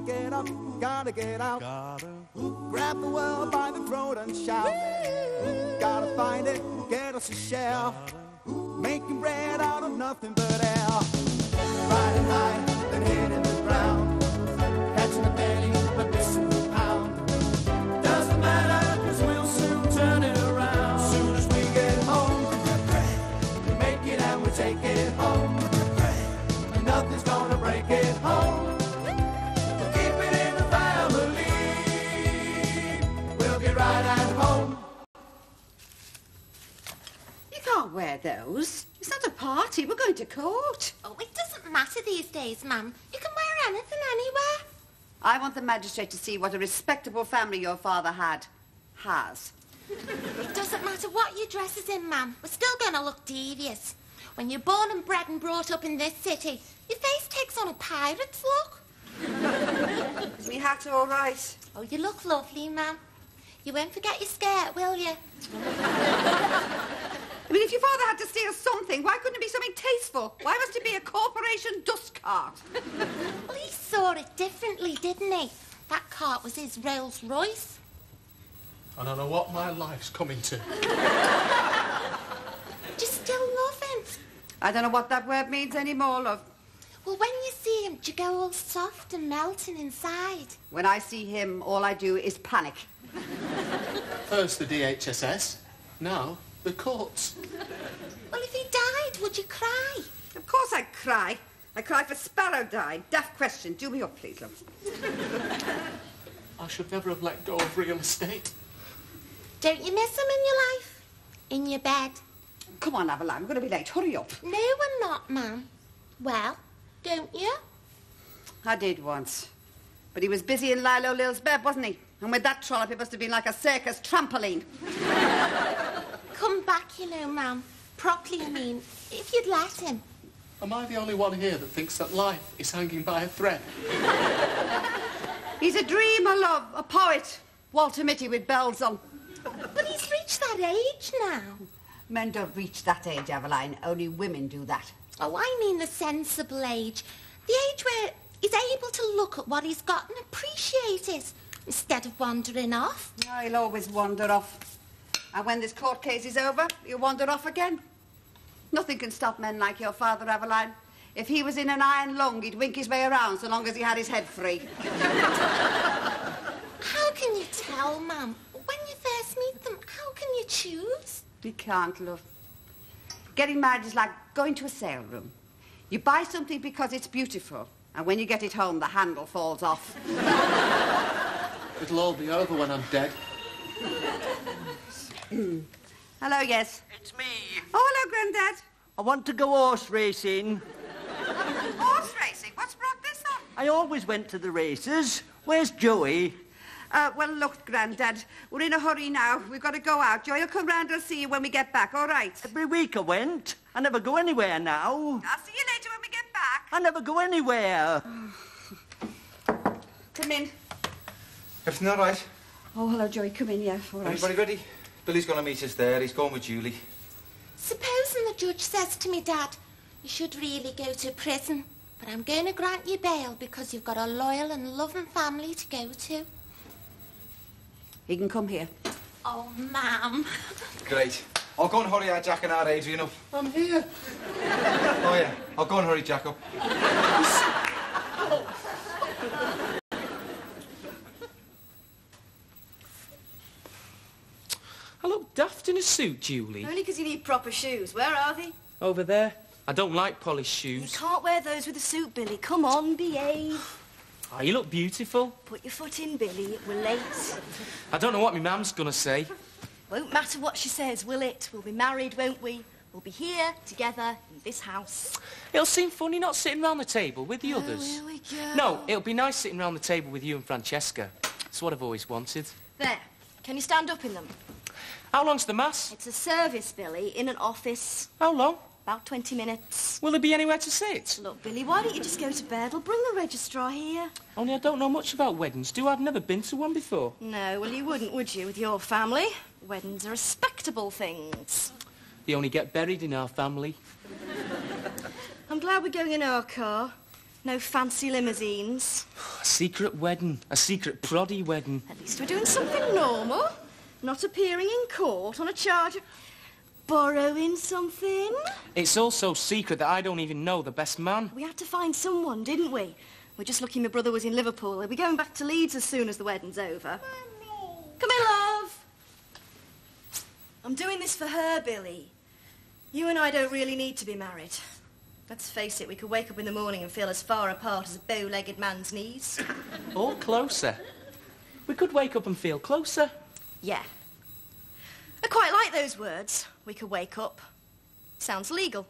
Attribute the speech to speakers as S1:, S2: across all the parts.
S1: get up, gotta get out. Grab the world by the throat and shout. Gotta find it, get us a shell. Making bread out of nothing but air. Riding high, then hitting the ground. Catching a penny, but missing the pound. Doesn't matter, cause we'll soon turn it around. Soon as we get home, we make it and we take it home. Nothing's gonna break it home. We'll keep it in the family. We'll be right at home.
S2: You can't wear those. It's not a party. We're going to court.
S3: Oh, it doesn't matter these days, ma'am. You can wear anything anywhere.
S2: I want the magistrate to see what a respectable family your father has.
S3: It doesn't matter what your dress is in, ma'am. We're still going to look devious. When you're born and bred and brought up in this city, your face takes on a pirate's look.
S2: Is me hat all right?
S3: Oh, you look lovely, ma'am. You won't forget your skirt, will you?
S2: I mean, if your father had to steal something, why couldn't it be something tasteful? Why must it be a corporation dust cart?
S3: Well, he saw it differently, didn't he? That cart was his Rolls Royce.
S4: I don't know what my life's coming to.
S3: Do you still love him?
S2: I don't know what that word means anymore, love.
S3: Well, when you see him, do you go all soft and melting inside?
S2: When I see him, all I do is panic.
S4: First the DHSS, now the courts.
S3: Well, if he died, would you cry?
S2: Of course I'd cry. I cry for Sparrow died. Daft question. Do me up, please, love.
S4: I should never have let go of real estate.
S3: Don't you miss him in your life? In your bed?
S2: Come on, Avalon. I'm going to be late. Hurry up.
S3: No, we're not, ma'am. Well, don't you?
S2: I did once. But he was busy in Lilo Lil's bed, wasn't he? And with that trollop, it must have been like a circus trampoline.
S3: Come back, you know, ma'am. Properly, I mean, if you'd let him.
S4: Am I the only one here that thinks that life is hanging by a thread?
S2: He's a dreamer, love. A poet. Walter Mitty with bells on.
S3: But he's reached that age now.
S2: Men don't reach that age, Aveline. Only women do that.
S3: Oh, I mean the sensible age. The age where he's able to look at what he's got and appreciate it, instead of wandering off.
S2: Oh, he'll always wander off. And when this court case is over, he'll wander off again. Nothing can stop men like your father, Aveline. If he was in an iron lung, he'd wink his way around so long as he had his head free.
S3: How can you tell, ma'am? When you first meet them, how can you choose?
S2: You can't, love. Getting married is like going to a sale room. You buy something because it's beautiful, and when you get it home, the handle falls off.
S4: It'll all be over when I'm dead.
S2: Hello, yes.
S5: It's me.
S2: Oh, hello, Grandad.
S5: I want to go horse racing.
S2: Horse racing? What's brought this on?
S5: I always went to the races. Where's Joey?
S2: Well, look, Grandad, we're in a hurry now. We've got to go out. Joy will come round and see you when we get back, all right?
S5: Every week I went. I never go anywhere now.
S2: I'll see you later when we get back.
S5: I never go anywhere.
S2: Come in.
S6: Everything all right?
S2: Oh, hello, Joy. Come in, yeah, all right.
S6: Everybody ready? Billy's going to meet us there. He's going with Julie.
S3: Supposing the judge says to me, Dad, you should really go to prison, but I'm going to grant you bail because you've got a loyal and loving family to go to.
S2: He can come here.
S3: Oh, ma'am.
S6: Great. I'll go and hurry our Jack and our Adrian up.
S4: I'm here.
S6: Oh, yeah. I'll go and hurry Jack up.
S7: I look daft in a suit, Julie.
S8: Only because you need proper shoes. Where are they?
S7: Over there. I don't like polished
S8: You
S7: shoes.
S8: can't wear those with a suit, Billy. Come on, behave.
S7: Oh, you look beautiful.
S8: Put your foot in, Billy. We're late.
S7: I don't know what my mum's gonna say.
S8: Won't matter what she says, will it? We'll be married, won't we? We'll be here, together, in this house.
S7: It'll seem funny not sitting round the table with the others.
S8: Here we go.
S7: No, it'll be nice sitting round the table with you and Francesca. It's what I've always wanted.
S8: There. Can you stand up in them?
S7: How long's the mass?
S8: It's a service, Billy, in an office.
S7: How long?
S8: About 20 minutes.
S7: Will there be anywhere to sit?
S8: Look, Billy, why don't you just go to bed? I'll bring the registrar here.
S7: Only I don't know much about weddings, do I? I've never been to one before.
S8: No, well, you wouldn't, would you, with your family? Weddings are respectable things.
S7: They only get buried in our family.
S8: I'm glad we're going in our car. No fancy limousines.
S7: A secret wedding. A secret proddy wedding.
S8: At least we're doing something normal. Not appearing in court on a charge of borrowing something.
S7: It's also secret that I don't even know the best man.
S8: We had to find someone, didn't we? We're just lucky my brother was in Liverpool. He'll be going back to Leeds as soon as the wedding's over. Mummy. Come here, love. I'm doing this for her, Billy. You and I don't really need to be married. Let's face it, we could wake up in the morning and feel as far apart as a bow-legged man's knees.
S7: Or closer. We could wake up and feel closer.
S8: Yeah. I quite like those words. We could wake up. Sounds legal.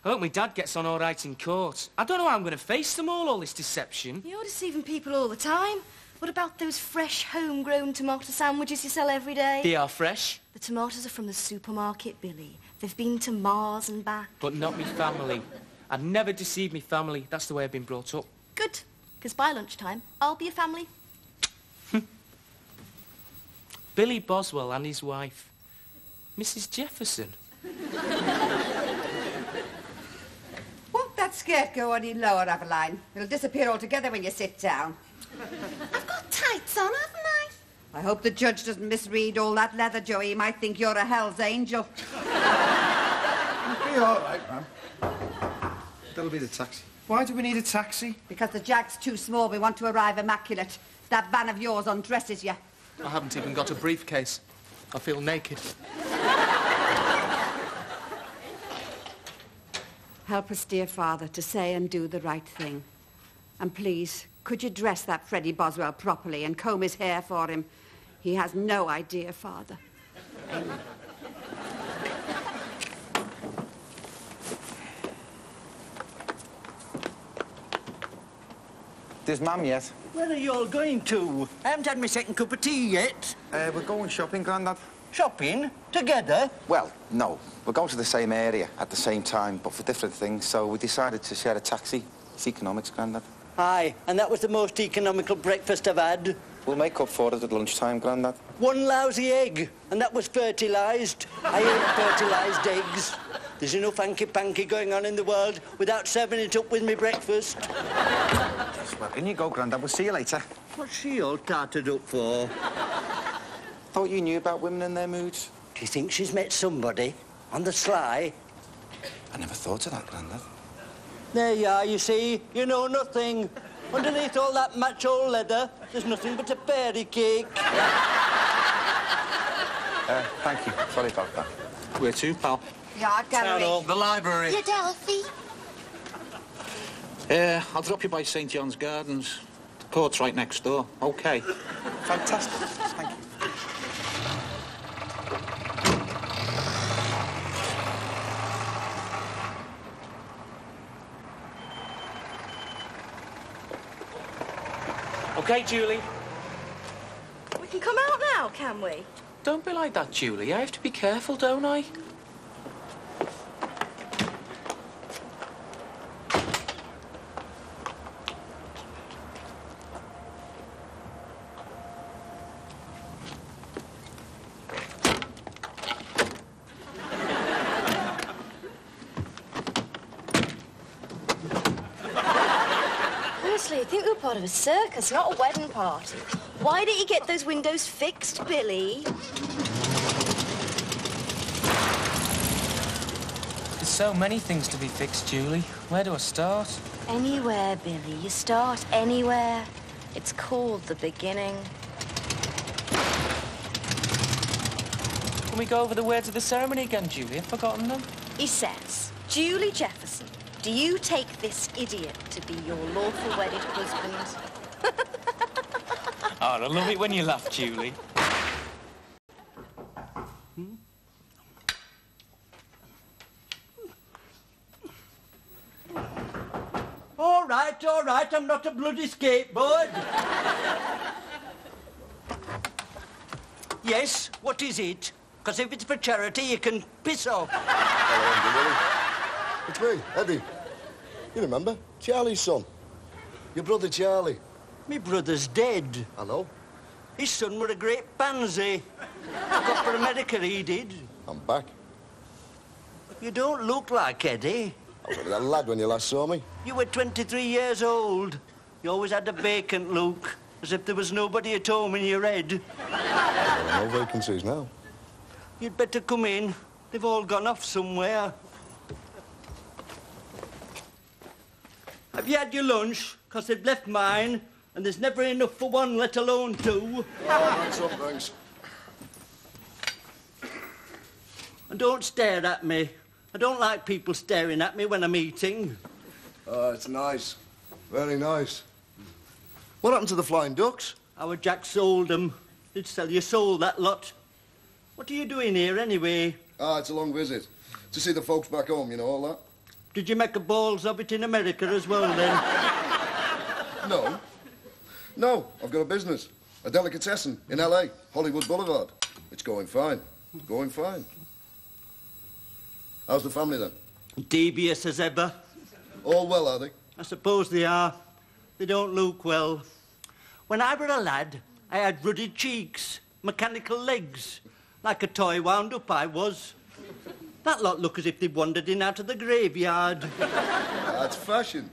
S7: I hope my dad gets on all right in court. I don't know how I'm going to face them all this deception.
S8: You're deceiving people all the time. What about those fresh, homegrown tomato sandwiches you sell every day?
S7: They are fresh.
S8: The tomatoes are from the supermarket, Billy. They've been to Mars and back.
S7: But not me family. I'd never deceive me family. That's the way I've been brought up.
S8: Good, because by lunchtime, I'll be a family.
S7: Billy Boswell and his wife, Mrs. Jefferson.
S2: Won't that skirt go any lower, Aveline? It'll disappear altogether when you sit down.
S3: I've got tights on, haven't I?
S2: I hope the judge doesn't misread all that leather, Joey. He might think you're a hell's angel.
S6: Be all right, ma'am. That'll be the taxi. Why do we need a taxi?
S2: Because the Jag's too small. We want to arrive immaculate. That van of yours undresses you.
S4: I haven't even got a briefcase. I feel naked.
S2: Help us, dear Father, to say and do the right thing. And please, could you dress that Freddie Boswell properly and comb his hair for him? He has no idea, Father. Amen.
S6: There's Mum yet.
S5: Where are you all going to? I haven't had my second cup of tea yet.
S6: We're going shopping, Grandad.
S5: Shopping? Together?
S6: Well, no. We're going to the same area at the same time, but for different things, so we decided to share a taxi. It's economics, Grandad.
S5: Aye, and that was the most economical breakfast I've had.
S6: We'll make up for it at lunchtime, Grandad.
S5: One lousy egg, and that was fertilised. I hate fertilised eggs. There's enough hanky-panky going on in the world without serving it up with me breakfast.
S6: Well, in you go, Grandad. We'll see you later.
S5: What's she all tarted up for?
S6: Thought you knew about women and their moods.
S5: Do you think she's met somebody on the sly?
S6: I never thought of that, Grandad.
S5: There you are, you see. You know nothing. Underneath all that macho leather, there's nothing but a fairy cake.
S6: Thank you. Sorry about that.
S4: Where to, pal?
S2: The art gallery.
S4: The library.
S3: Your Delphi.
S9: I'll drop you by St. John's Gardens. The court's right next door. OK.
S6: Fantastic. Thank you.
S7: OK, Julie?
S8: We can come out now, can we?
S7: Don't be like that, Julie. I have to be careful, don't I?
S8: Honestly, I think we were part of a circus, not a wedding party. Why didn't you get those windows fixed, Billy?
S7: There's so many things to be fixed, Julie. Where do I start?
S8: Anywhere, Billy. You start anywhere. It's called the beginning.
S7: Can we go over the words of the ceremony again, Julie? I've forgotten them.
S8: He says, Julie Jefferson, do you take this idiot to be your lawful wedded husband?
S7: Oh, I love it when you laugh, Julie.
S5: All right, I'm not a bloody skateboard. Yes, what is it? Because if it's for charity, you can piss off.
S10: Hello, Uncle Willie. It's me, Eddie. You remember? Charlie's son. Your brother Charlie.
S5: Me brother's dead.
S10: I know.
S5: His son were a great pansy. Got for America, he did.
S10: I'm back.
S5: You don't look like Eddie.
S10: I was only a lad when you last saw me.
S5: You were 23 years old. You always had a vacant look, as if there was nobody at home in your head.
S10: There are no vacancies now.
S5: You'd better come in. They've all gone off somewhere. Have you had your lunch? 'Cause they've left mine, and there's never enough for one, let alone two.
S10: Thanks, thanks.
S5: And don't stare at me. I don't like people staring at me when I'm eating.
S10: Oh, it's nice. Very nice. What happened to the flying ducks?
S5: Our Jack sold them. Did sell your soul, that lot. What are you doing here, anyway?
S10: Ah, it's a long visit. To see the folks back home, you know, all that.
S5: Did you make a balls of it in America as well, then?
S10: No. No, I've got a business. A delicatessen in LA, Hollywood Boulevard. It's going fine. Going fine. How's the family, then?
S5: Devious as ever.
S10: All well, are they?
S5: I suppose they are. They don't look well. When I were a lad, I had ruddy cheeks, mechanical legs. Like a toy wound up, I was. That lot look as if they'd wandered in out of the graveyard.
S10: That's fashion.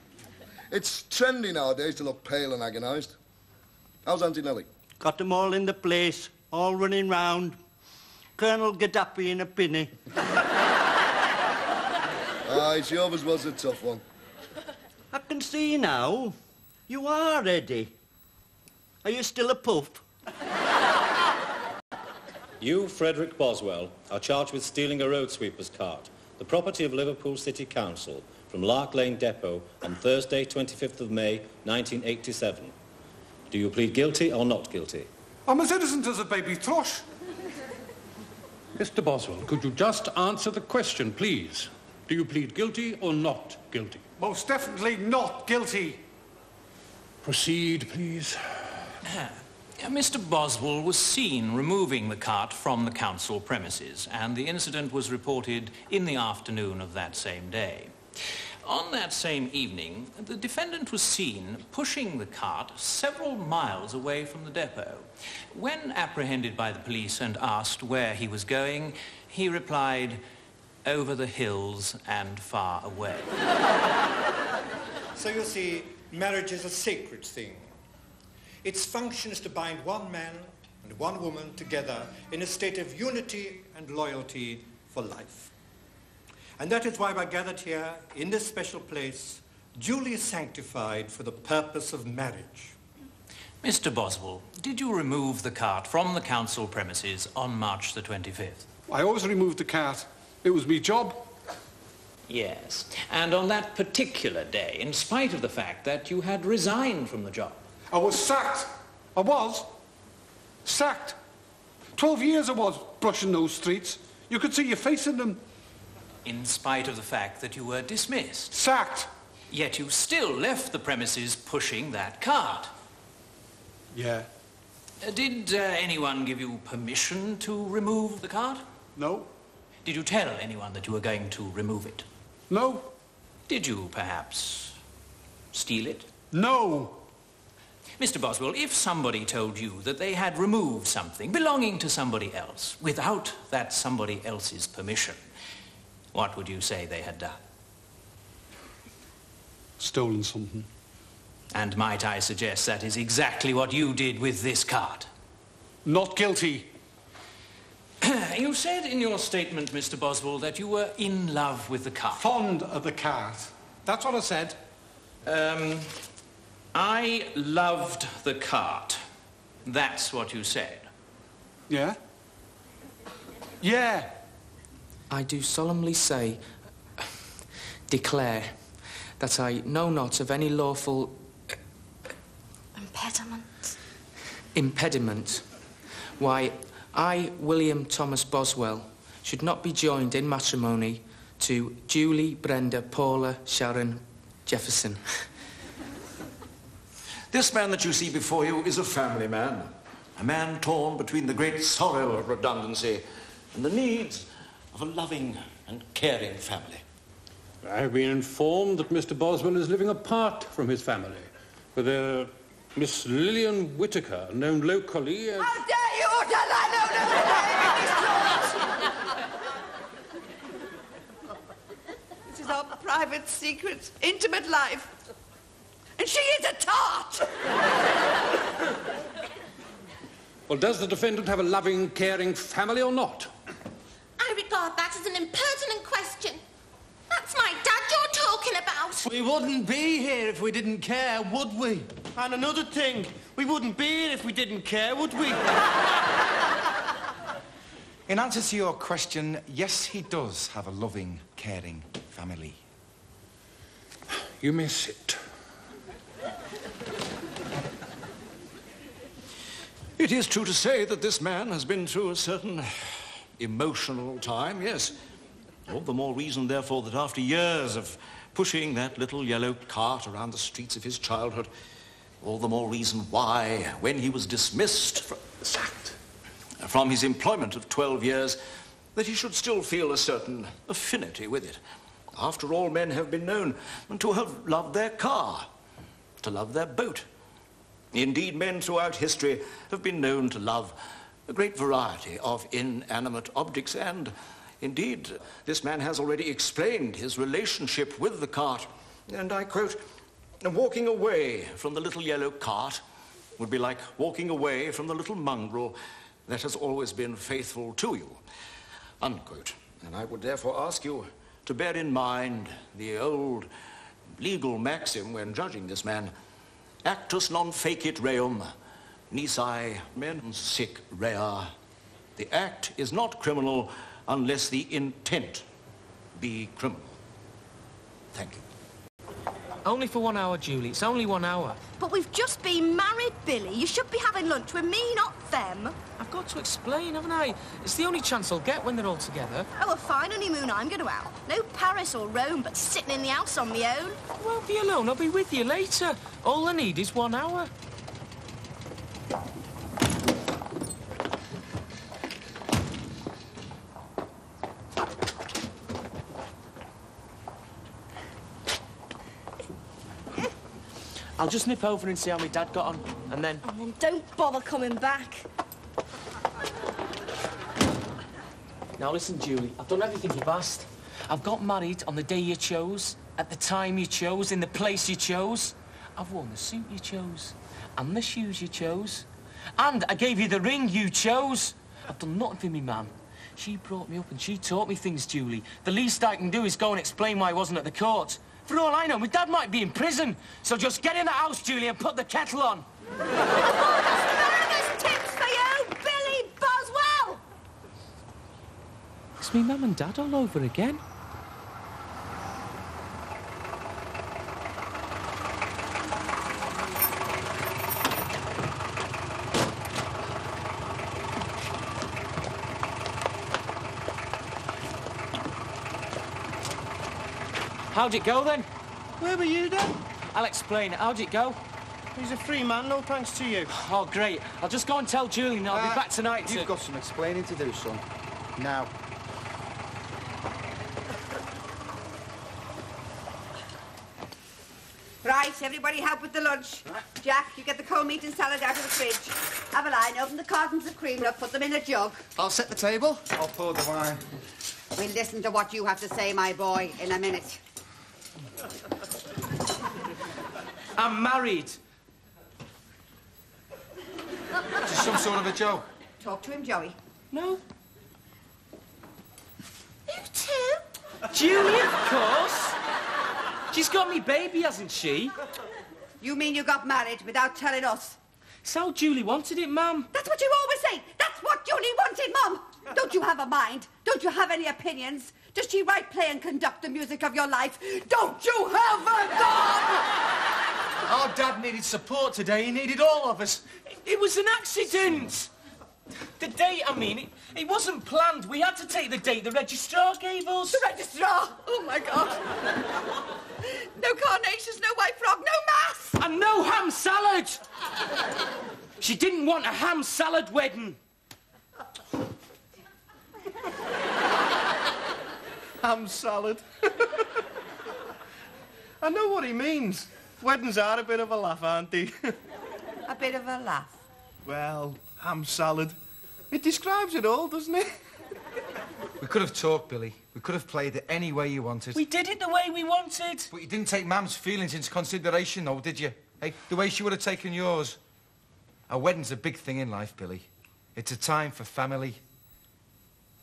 S10: It's trendy nowadays to look pale and agonised. How's Auntie Nellie?
S5: Got them all in the place, all running round. Colonel Gaddafi in a pinny.
S10: Aye, she always was a tough one.
S5: I can see now. You are ready. Are you still a pup?
S11: You, Frederick Boswell, are charged with stealing a road sweeper's cart, the property of Liverpool City Council, from Lark Lane Depot on Thursday, 25th of May, 1987. Do you plead guilty or not guilty?
S12: I'm as innocent as a baby thrush.
S13: Mr. Boswell, could you just answer the question, please? Do you plead guilty or not guilty?
S12: Most definitely not guilty.
S13: Proceed, please.
S14: Mr. Boswell was seen removing the cart from the council premises, and the incident was reported in the afternoon of that same day. On that same evening, the defendant was seen pushing the cart several miles away from the depot. When apprehended by the police and asked where he was going, he replied, "Over the hills and far away."
S15: So you see, marriage is a sacred thing. Its function is to bind one man and one woman together in a state of unity and loyalty for life. And that is why we're gathered here in this special place, duly sanctified for the purpose of marriage.
S14: Mr. Boswell, did you remove the cart from the council premises on March the 25th?
S12: I always removed the cart. It was me job.
S14: Yes. And on that particular day, in spite of the fact that you had resigned from the job?
S12: I was sacked. I was. Sacked. 12 years I was brushing those streets. You could see your face in them.
S14: In spite of the fact that you were dismissed?
S12: Sacked.
S14: Yet you still left the premises pushing that cart.
S12: Yeah.
S14: Did anyone give you permission to remove the cart?
S12: No.
S14: Did you tell anyone that you were going to remove it?
S12: No.
S14: Did you, perhaps, steal it?
S12: No.
S14: Mr. Boswell, if somebody told you that they had removed something belonging to somebody else without that somebody else's permission, what would you say they had done?
S12: Stolen something.
S14: And might I suggest that is exactly what you did with this cart?
S12: Not guilty.
S14: You said in your statement, Mr. Boswell, that you were in love with the cart.
S12: Fond of the cart. That's what I said.
S14: I loved the cart. That's what you said.
S12: Yeah? Yeah.
S7: I do solemnly say, declare, that I know not of any lawful... impediment. Why, I, William Thomas Boswell, should not be joined in matrimony to Julie, Brenda, Paula, Sharon, Jefferson.
S16: This man that you see before you is a family man. A man torn between the great sorrow of redundancy and the needs of a loving and caring family.
S13: I've been informed that Mr. Boswell is living apart from his family with a Miss Lillian Whittaker, known locally as...
S2: How dare you utter that load of is our private, secret, intimate life. And she is a tart!
S13: Well, does the defendant have a loving, caring family or not?
S3: I regard that as an impertinent question. That's my dad you're talking about.
S17: We wouldn't be here if we didn't care, would we? And another thing, we wouldn't be here if we didn't care, would we?
S6: In answer to your question, yes, he does have a loving, caring family.
S13: You may sit.
S16: It is true to say that this man has been through a certain emotional time, yes. All the more reason, therefore, that after years of pushing that little yellow cart around the streets of his childhood, all the more reason why, when he was dismissed, sacked, from his employment of 12 years, that he should still feel a certain affinity with it. After all, men have been known to have loved their car, to love their boat. Indeed, men throughout history have been known to love a great variety of inanimate objects, and indeed, this man has already explained his relationship with the cart, and I quote, "Walking away from the little yellow cart would be like walking away from the little mongrel that has always been faithful to you," unquote. And I would therefore ask you to bear in mind the old legal maxim when judging this man, actus non fecit reum, nisi men sic rea. The act is not criminal unless the intent be criminal. Thank you.
S7: Only for 1 hour, Julie. It's only 1 hour.
S8: But we've just been married, Billy. You should be having lunch with me, not them.
S7: I've got to explain, haven't I? It's the only chance I'll get when they're all together.
S8: Oh, a fine honeymoon I'm going to have. No Paris or Rome, but sitting in the house on my own.
S7: I won't be alone. I'll be with you later. All I need is 1 hour. I'll just nip over and see how my dad got on, and then...
S8: And then don't bother coming back.
S7: Now listen, Julie, I've done everything you've asked. I've got married on the day you chose, at the time you chose, in the place you chose. I've worn the suit you chose, and the shoes you chose. And I gave you the ring you chose. I've done nothing for me, ma'am. She brought me up and she taught me things, Julie. The least I can do is go and explain why I wasn't at the court. For all I know, my dad might be in prison. So just get in the house, Julie, and put the kettle on.
S8: Asparagus tips for you, Billy Boswell!
S7: It's me mum and dad all over again. How'd it go, then?
S17: Where were you, then?
S7: I'll explain it. How'd it go?
S17: He's a free man, no thanks to you.
S7: Oh, great. I'll just go and tell Julie and I'll be back tonight
S6: You've got some explaining to do, son. Now.
S2: Right, everybody help with the lunch. Jack, you get the cold meat and salad out of the fridge. Aveline, open the cartons of cream and put them in a jug.
S6: I'll set the table. I'll pour the wine.
S2: We'll listen to what you have to say, my boy, in a minute.
S17: I'm married.
S6: Is this some sort of a joke?
S2: Talk to him, Joey.
S7: No.
S3: You too?
S7: Julie, of course. She's got me baby, hasn't she?
S2: You mean you got married without telling us?
S7: It's how Julie wanted it, Mum.
S2: That's what you always say. That's what Julie wanted, Mum. Don't you have a mind? Don't you have any opinions? Does she write, play and conduct the music of your life? Don't you have a gun?
S17: Our dad needed support today. He needed all of us.
S7: It was an accident. The date, I mean, it wasn't planned. We had to take the date the registrar gave us.
S2: The registrar? Oh, my God. No carnations, no white frog, no mass.
S7: And no ham salad. She didn't want a ham salad wedding.
S17: Ham salad. I know what he means. Weddings are a bit of a laugh, aren't they?
S2: A bit of a laugh.
S17: Well, ham salad. It describes it all, doesn't it?
S18: We could have talked, Billy. We could have played it any way you wanted.
S17: We did it the way we wanted.
S18: But you didn't take Mam's feelings into consideration, though, did you? Hey, the way she would have taken yours. A wedding's a big thing in life, Billy. It's a time for family.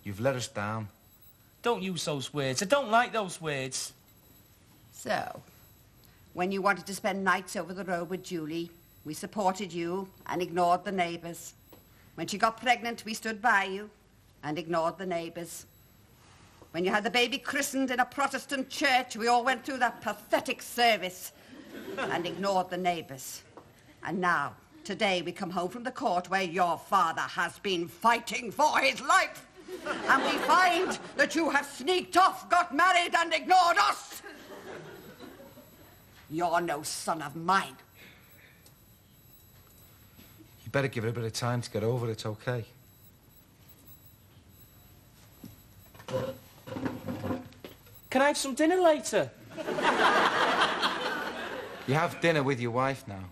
S18: You've let us down.
S17: Don't use those words. I don't like those words.
S2: So, when you wanted to spend nights over the road with Julie, we supported you and ignored the neighbours. When she got pregnant, we stood by you and ignored the neighbours. When you had the baby christened in a Protestant church, we all went through that pathetic service and ignored the neighbours. And now, today, we come home from the court where your father has been fighting for his life. And we find that you have sneaked off, got married, and ignored us. You're no son of mine.
S18: You better give her a bit of time to get over it, okay?
S17: Can I have some dinner later?
S18: You have dinner with your wife now.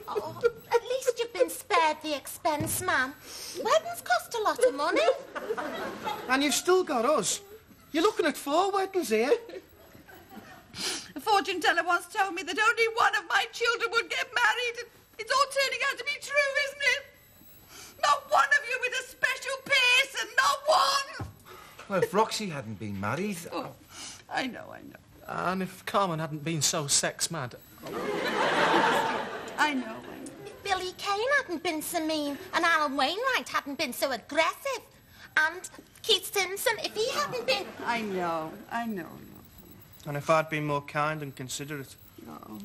S3: Oh, at least you've been spared the expense, Ma'am. Weddings cost a lot of money.
S17: And you've still got us. You're looking at 4 weddings here.
S2: The fortune teller once told me that only one of my children would get married. It's all turning out to be true, isn't it? Not one of you with a special person, not one!
S18: Well, if Roxy hadn't been married...
S2: Oh, I know.
S17: And if Carmen hadn't been so sex-mad.
S2: I know.
S3: If Billy Kane hadn't been so mean and Alan Wainwright hadn't been so aggressive and Keith Simpson, if he hadn't been...
S2: I know.
S17: And if I'd been more kind and considerate.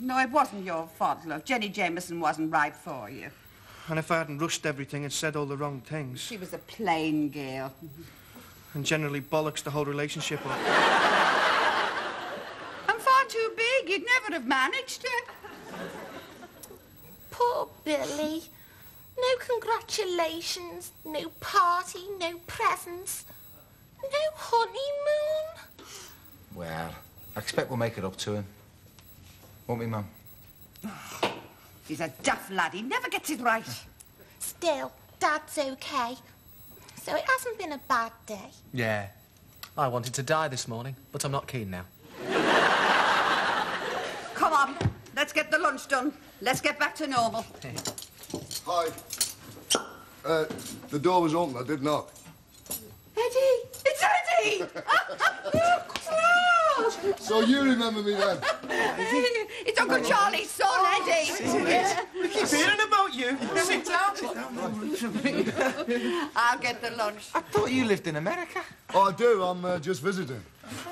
S2: No, it wasn't your fault, love. Jenny Jameson wasn't right for you.
S17: And if I hadn't rushed everything and said all the wrong things.
S2: She was a plain girl.
S17: And generally bollocks the whole relationship up.
S2: I'm far too big. You'd never have managed it.
S3: Poor Billy. No congratulations, no party, no presents, no honeymoon.
S18: Well, I expect we'll make it up to him. Won't we, Mum?
S2: He's a daft lad. He never gets it right.
S3: Still, Dad's okay. So it hasn't been a bad day.
S4: Yeah. I wanted to die this morning, but I'm not keen now.
S2: Come on, let's get the lunch done. Let's get back to normal.
S10: Hi. The door was open. I did knock.
S2: Eddie! It's Eddie!
S10: So you remember me then?
S2: It's Uncle Charlie's son, Eddie.
S17: We keep hearing about you. Sit down.
S2: I'll get the lunch.
S18: I thought you lived in America.
S10: Oh, I do. I'm just visiting.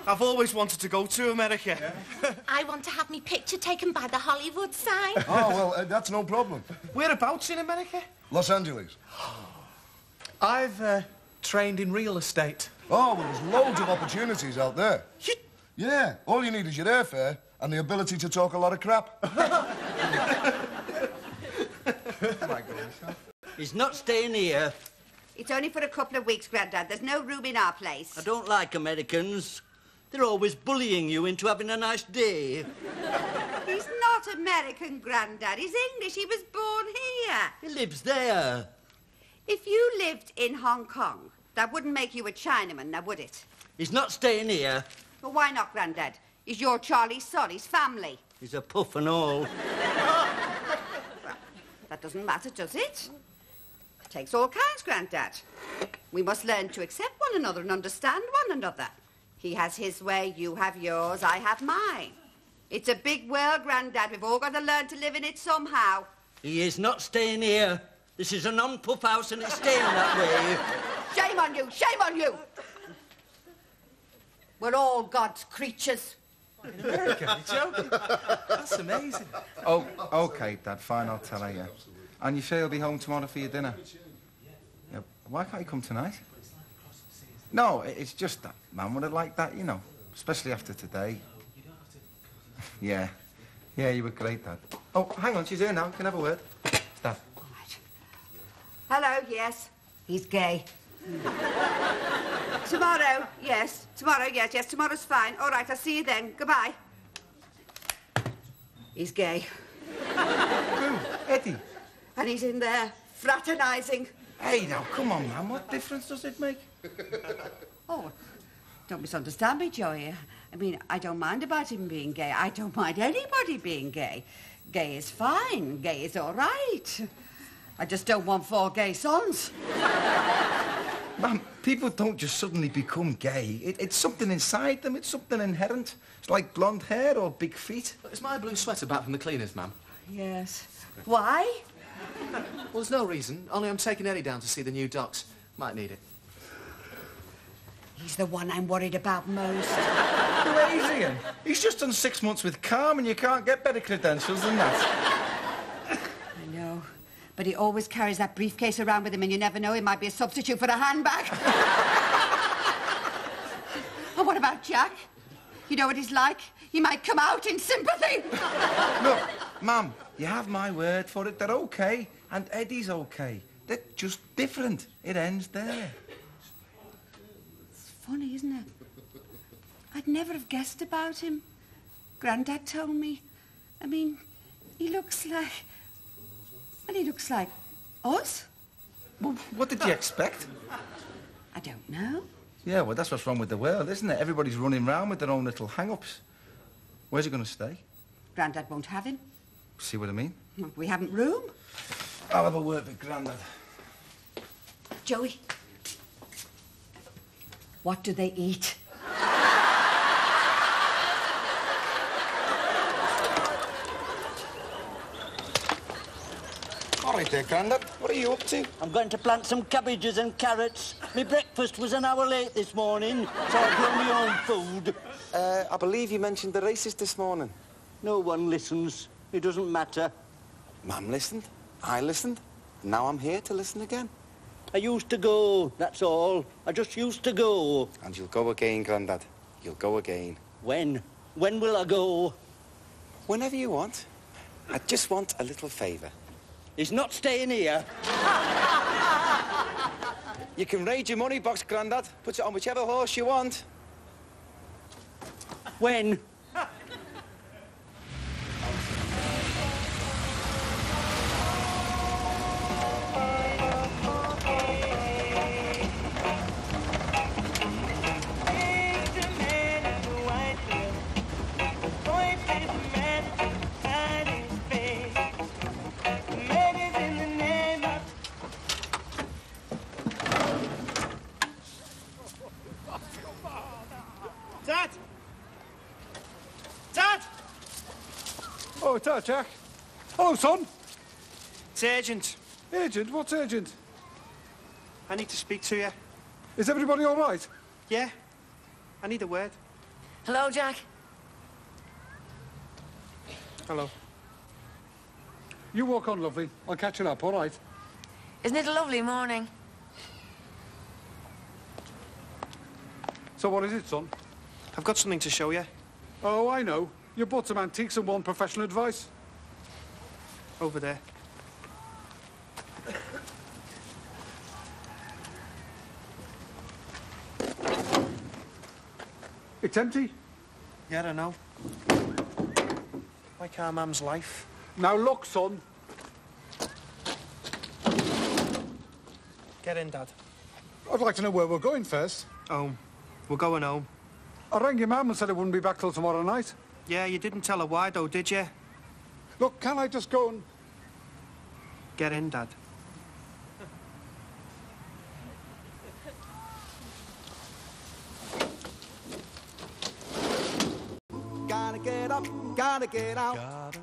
S17: I've always wanted to go to America.
S3: I want to have me picture taken by the Hollywood sign.
S10: Oh, well, that's no problem.
S17: Whereabouts in America?
S10: Los Angeles.
S4: I've trained in real estate.
S10: Oh, well, there's loads of opportunities out there. Yeah, all you need is your airfare and the ability to talk a lot of crap.
S5: My goodness. He's not staying here.
S2: It's only for a couple of weeks, Grandad. There's no room in our place.
S5: I don't like Americans. They're always bullying you into having a nice day.
S2: He's not American, Grandad. He's English. He was born here.
S5: He lives there.
S2: If you lived in Hong Kong, that wouldn't make you a Chinaman, now would it?
S5: He's not staying here.
S2: Well, why not, Grandad? He's your Charlie's son, his family.
S5: He's a puff and all.
S2: That doesn't matter, does it? It takes all kinds, Grandad. We must learn to accept one another and understand one another. He has his way, you have yours, I have mine. It's a big world, Grandad. We've all got to learn to live in it somehow.
S5: He is not staying here. This is a non-puff house and it's staying that way.
S2: Shame on you! Shame on you! We're all God's creatures.
S17: In America? You're joking? That's amazing.
S18: Oh, OK, Dad, fine, I'll tell her, yeah. And you say you'll be home tomorrow for your dinner? Yeah, why can't you come tonight? No, it's just that Mum would have liked that, you know, especially after today. Yeah, you were great, Dad. Oh, hang on, she's here now. Can I have a word? Dad.
S2: Hello, yes. He's gay. Tomorrow, yes. Tomorrow, yes. Tomorrow's fine. All right, I'll see you then. Goodbye. He's gay.
S18: Who? Eddie?
S2: And he's in there, fraternising.
S18: Hey, now, come on, man. What difference does it make?
S2: Oh, don't misunderstand me, Joey. I mean, I don't mind about him being gay. I don't mind anybody being gay. Gay is fine. Gay is all right. I just don't want 4 gay sons.
S18: Man, people don't just suddenly become gay. It's something inside them. It's something inherent. It's like blonde hair or big feet.
S17: It's my blue sweater back from the cleaners, ma'am.
S2: Yes. Why?
S17: Well, there's no reason. Only I'm taking Eddie down to see the new docks. Might need it.
S2: He's the one I'm worried about most.
S18: Who is Ian? He's just done 6 months with Carm and you can't get better credentials than that.
S2: I know. But he always carries that briefcase around with him and you never know, it might be a substitute for a handbag. And what about Jack? You know what he's like? He might come out in sympathy.
S18: Look, Mum, you have my word for it. They're okay. And Eddie's okay. They're just different. It ends there.
S2: It's funny, isn't it? I'd never have guessed about him. Grandad told me. I mean, he looks like... Well, he looks like us.
S18: Well, what did you expect?
S2: I don't know.
S18: Yeah, well, that's what's wrong with the world, isn't it? Everybody's running around with their own little hang-ups. Where's he going to stay?
S2: Grandad won't have him.
S18: See what I mean?
S2: We haven't room.
S18: I'll have a word with Grandad.
S2: Joey, what do they eat?
S18: All right there, Grandad. What are you up to?
S5: I'm going to plant some cabbages and carrots. My breakfast was an hour late this morning, so I grow my own food.
S6: I believe you mentioned the races this morning.
S5: No one listens. It doesn't matter.
S6: Mum listened. I listened. Now I'm here to listen again.
S5: I used to go, that's all. I just used to go.
S6: And you'll go again, Grandad. You'll go again.
S5: When? When will I go?
S6: Whenever you want. I just want a little favour.
S5: He's not staying here.
S6: You can raid your money box, Grandad. Put it on whichever horse you want.
S5: When?
S17: Dad! Dad!
S12: Oh, it's that, Jack. Hello, son.
S17: It's urgent.
S12: Urgent? What's urgent?
S17: I need to speak to you.
S12: Is everybody all right?
S17: Yeah? I need a word.
S19: Hello, Jack.
S17: Hello.
S12: You walk on, lovely. I'll catch you up, all right?
S19: Isn't it a lovely morning?
S12: So what is it, son?
S17: I've got something to show you.
S12: Oh, I know. You bought some antiques and want professional advice.
S17: Over there.
S12: It's empty.
S17: Yeah, I know. Like our mum's life.
S12: Now look, son.
S17: Get in, Dad.
S12: I'd like to know where we're going first.
S17: Home. We're going home.
S12: I rang your mum and said I wouldn't be back till tomorrow night.
S17: Yeah, you didn't tell her why, though, did you?
S12: Look, can I just go and...
S17: Get in, Dad.
S1: Gotta get up, gotta get out.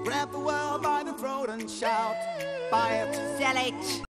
S1: Grab the world by the throat and shout. Buy it,
S2: Sell it.